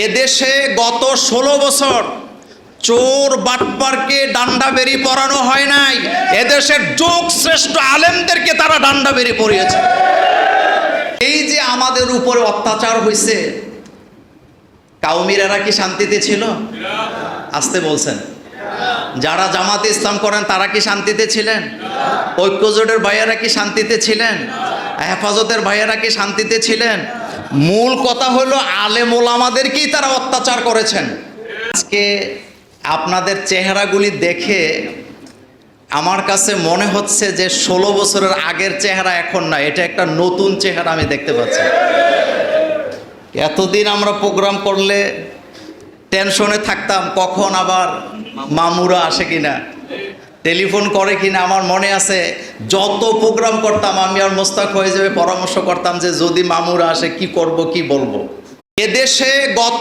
এদেশে গত 16 বছর চোর বাটপারকে ডান্ডা বেরি পরানো হয় নাই, এদেশের যোগ শ্রেষ্ঠ আলেমদেরকে তারা ডান্ডা বেরি পরিয়েছে। এই যে আমাদের উপরে অত্যাচার হয়েছে, কাউমিরারা কি শান্তিতে ছিল? আসতে বলছেন। যারা জামাতে ইসলাম করেন তারা কি শান্তিতে ছিলেন? ঐক্যজোটের ভাইয়েরা কি শান্তিতে ছিলেন? হেফাজতের ভাইয়েরা কি শান্তিতে ছিলেন? মূল কথা হলো আলেম ওলামাদেরকেই তারা অত্যাচার করেছেন। আজকে আপনাদের চেহারাগুলি দেখে আমার কাছে মনে হচ্ছে যে 16 বছরের আগের চেহারা এখন না, এটা একটা নতুন চেহারা আমি দেখতে পাচ্ছি। এতদিন আমরা প্রোগ্রাম করলে টেনশনে থাকতাম কখন আবার মামুরা আসে কিনা, টেলিফোন করে কিনা। আমার মনে আছে যত প্রোগ্রাম করতাম আমি আর মোস্তাক হয়ে যাবে পরামর্শ করতাম যে যদি মামুরা আসে কি করব কি বলবো। এদেশে গত